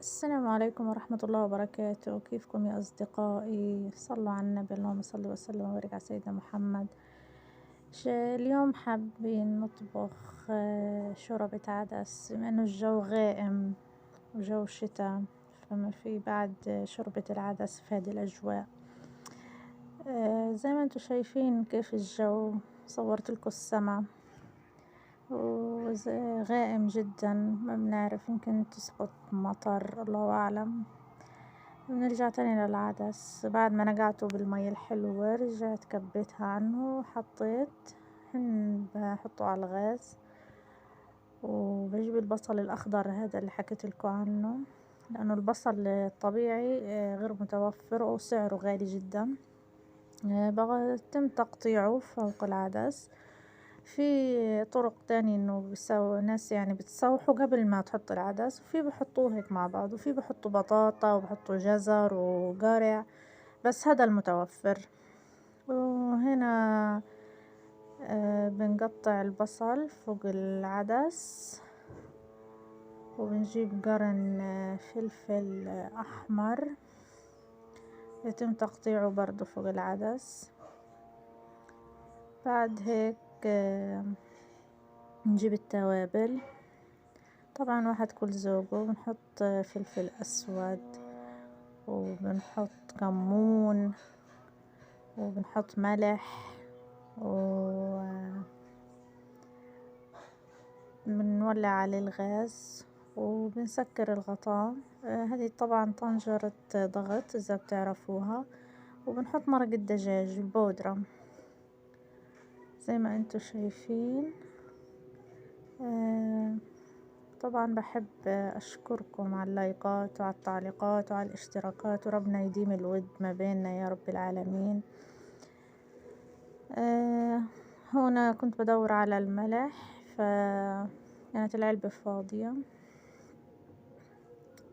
السلام عليكم ورحمة الله وبركاته، كيفكم يا أصدقائي؟ صلوا على النبي، اللهم صل وسلم وبارك على سيدنا محمد. اليوم حابين نطبخ شوربة عدس، بما إنه الجو غائم وجو شتاء، فما في بعد شوربة العدس في هذه الأجواء. زي ما انتم شايفين كيف الجو، صورت لكم السما غائم جدا، ما بنعرف، يمكن تسقط مطر، الله أعلم. بنرجع تاني للعدس، بعد ما نقعته بالمية الحلوة رجعت كبيتها عنه وحطيت بحطه على الغاز، وبجيب البصل الأخضر هذا اللي حكيت لكم عنه، لأنه البصل الطبيعي غير متوفر وسعره غالي جدا. بتم تقطيعه فوق العدس. في طرق تانية انه بيسوي ناس، يعني بتسوحوا قبل ما تحط العدس، وفي بحطوه هيك مع بعض، وفي بحطوا بطاطا وبحطوا جزر وقارع، بس هذا المتوفر. وهنا بنقطع البصل فوق العدس، وبنجيب قرن فلفل أحمر يتم تقطيعه برضو فوق العدس. بعد هيك نجيب التوابل، طبعا واحد كل ذوقه، بنحط فلفل أسود، وبنحط كمون، وبنحط ملح، وبنولع عليه الغاز وبنسكر الغطاء. هذه طبعا طنجرة ضغط إذا بتعرفوها. وبنحط مرق الدجاج البودرة زي ما انتو شايفين. طبعا بحب أشكركم على اللايكات وعلى التعليقات وعلى الاشتراكات، وربنا يديم الود ما بيننا يا رب العالمين. هنا كنت بدور على الملح، فكانت العلبة فاضية.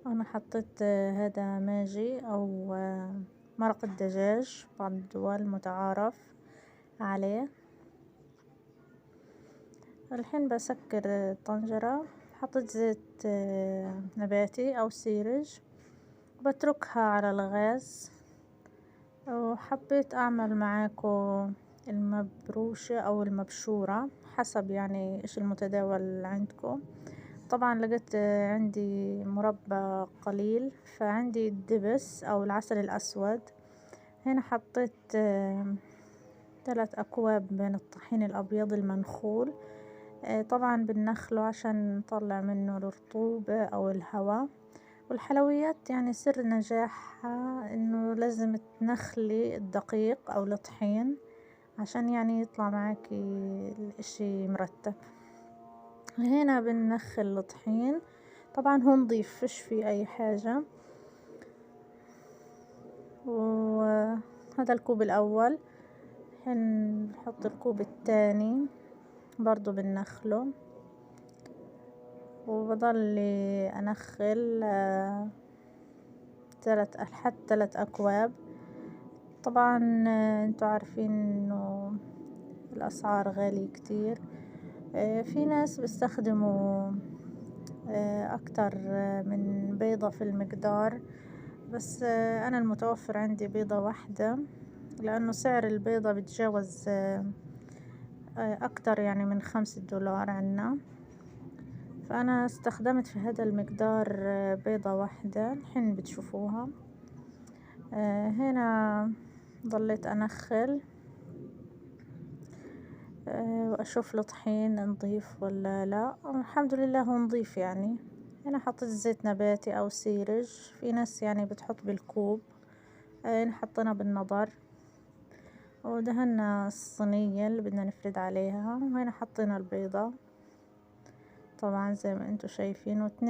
أنا حطيت هذا ماجي أو مرق الدجاج، بعض الدول متعارف عليه. الحين بسكر الطنجرة، حطيت زيت نباتي أو سيرج، وبتركها على الغاز. وحبيت أعمل معاكم المبروشة أو المبشورة، حسب يعني إيش المتداول عندكم. طبعا لقيت عندي مربى قليل، فعندي الدبس أو العسل الأسود. هنا حطيت 3 أكواب من الطحين الأبيض المنخول. طبعا بنخله عشان نطلع منه الرطوبة أو الهواء. والحلويات يعني سر نجاحها إنه لازم تنخلي الدقيق أو الطحين عشان يعني يطلع معاكي الإشي مرتب. هنا بننخل الطحين، طبعا هو نضيف فيش فيه أي حاجة. وهذا الكوب الأول، نحط الكوب الثاني برضو بنخله، وبضل أنخل لحد 3 أكواب. طبعا انتوا عارفين انه الأسعار غالية كتير. في ناس بيستخدموا أكتر من بيضة في المقدار، بس أنا المتوفر عندي بيضة واحدة، لأنه سعر البيضة بتجاوز أكتر يعني من $5 عنا. فأنا استخدمت في هذا المقدار بيضة واحدة، الحين بتشوفوها. هنا ضليت أنخل وأشوف الطحين نضيف ولا لا. الحمد لله هو نضيف يعني. هنا حطيت زيت نباتي أو سيرج، في ناس يعني بتحط بالكوب، هنا حطينا بالنظر. ودهنا الصينية اللي بدنا نفرد عليها، وهنا حطينا البيضة طبعا زي ما انتوا شايفين، و2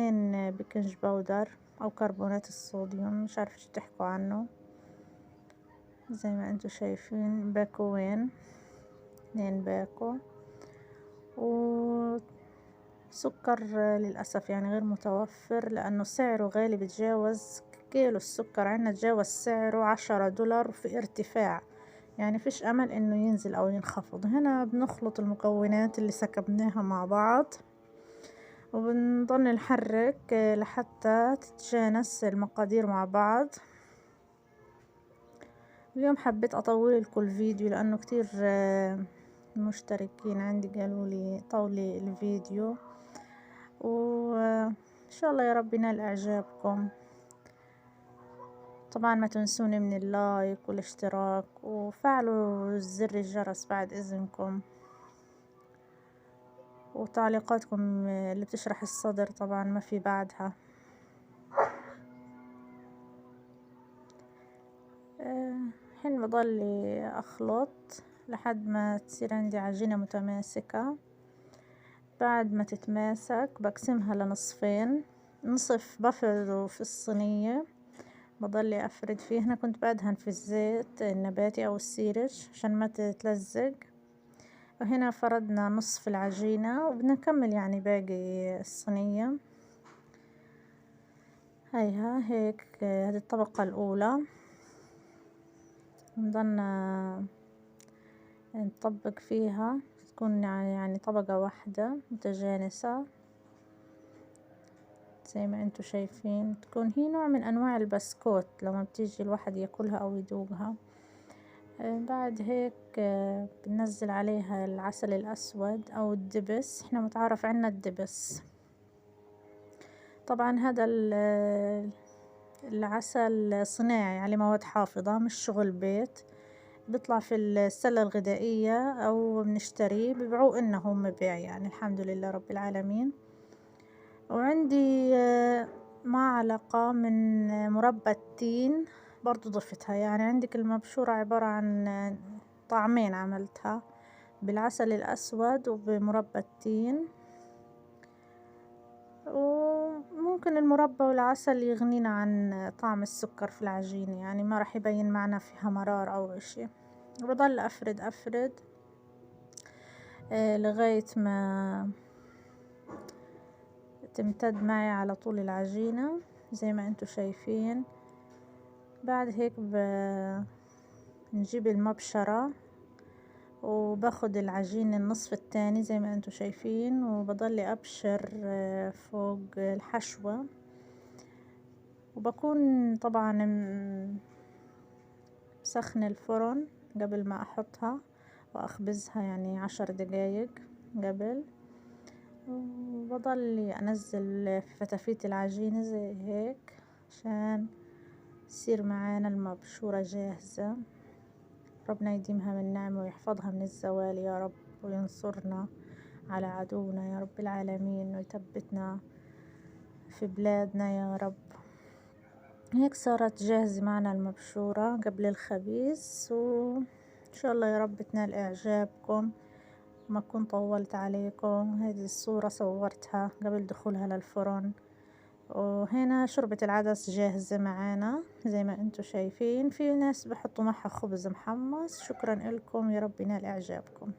بيكنج باودر أو كربونات الصوديوم، مش عارفة شو تحكوا عنه. زي ما انتوا شايفين باكوين، 2 باكو. وسكر للأسف يعني غير متوفر، لأنه سعره غالي، بتجاوز كيلو السكر عنا تجاوز سعره $10، وفي ارتفاع، يعني فيش أمل إنه ينزل أو ينخفض. هنا بنخلط المكونات اللي سكبناها مع بعض، وبنضل نحرك لحتى تتجانس المقادير مع بعض. اليوم حبيت اطول لكم الفيديو لانه كتير مشتركين عندي قالوا لي طولي الفيديو، وان شاء الله يا رب ينال اعجابكم. طبعا ما تنسوني من اللايك والاشتراك وفعلوا زر الجرس بعد اذنكم، وتعليقاتكم اللي بتشرح الصدر طبعا ما في بعدها. الحين بضل اخلط لحد ما تصير عندي عجينة متماسكة. بعد ما تتماسك بقسمها لنصفين، نصف بفرده في الصينية بضل افرد فيه. هنا كنت بدهن في الزيت النباتي او السيرج عشان ما تتلزق. وهنا فردنا نصف العجينة وبدنا نكمل يعني باقي الصينية. هيها هيك هذه الطبقة الأولى، نضلنا نطبق فيها تكون يعني طبقة واحدة متجانسة زي ما انتوا شايفين. تكون هي نوع من أنواع البسكوت لما بتيجي الواحد ياكلها أو يذوقها. بعد هيك بننزل عليها العسل الأسود أو الدبس، احنا متعارف عنا الدبس. طبعا هذا العسل صناعي عليه مواد حافظة مش شغل بيت، بيطلع في السلة الغذائية أو بنشتريه ببيعوه إنه مبيع يعني الحمد لله رب العالمين. وعندي معلقة من مربى التين برضو ضفتها. يعني عندك المبشورة عبارة عن طعمين عملتها بالعسل الأسود وبمربى التين، وممكن المربى والعسل يغنينا عن طعم السكر في العجينة، يعني ما راح يبين معنا فيها مرار أو إشي. وبضل أفرد لغاية ما تمتد معي على طول العجينة زي ما انتوا شايفين. بعد هيك نجيب المبشرة وباخد العجين النصف التاني زي ما انتوا شايفين، وبضل ابشر فوق الحشوة. وبكون طبعا مسخن الفرن قبل ما احطها واخبزها يعني 10 دقايق قبل. وبضل انزل في فتافيت العجينة زي هيك عشان تصير معانا المبشورة جاهزة. ربنا يديمها من نعمة ويحفظها من الزوال يا رب، وينصرنا على عدونا يا رب العالمين، ويثبتنا في بلادنا يا رب. هيك صارت جاهزة معنا المبشورة قبل الخبيز، وإن شاء الله يا رب تنال إعجابكم. ما كنت طولت عليكم، هذه الصورة صورتها قبل دخولها للفرن. وهنا شوربة العدس جاهزة معانا زي ما انتوا شايفين. في ناس بحطوا معها خبز محمص. شكرا لكم، يا رب ينال إعجابكم.